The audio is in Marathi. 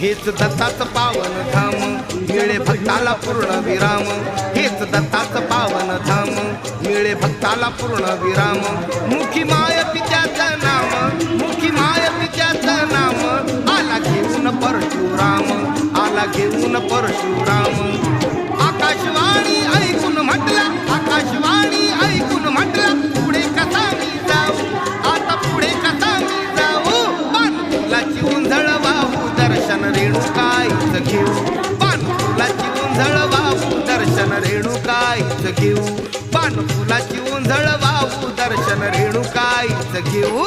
हेच दत्ताचं पावन धाम, मिळे भक्ताला पूर्ण विराम. हेच दत्ताचं पावन धाम, मिळे भक्ताला पूर्ण विराम. मुखी माय पित्याचं नाम, मुखी माय पित्याचं नाम, आला घेऊन परशुराम, आला घेऊन परशुराम. आकाशवाणी ऐकून म्हटलं, आकाशवाणी ऐकून म्हटलं, पुढे कसा मी जाऊ, आता पुढे कसा मी जाऊ. पानफुलाची उंझळ वाहू, दर्शन रेणुकाईच घेऊ. पानफुलाची उंझळ वाहू, दर्शन रेणुकाईच घेऊ. पानफुलाची उंझळ वाहू, दर्शन रेणुकाईच घेऊ.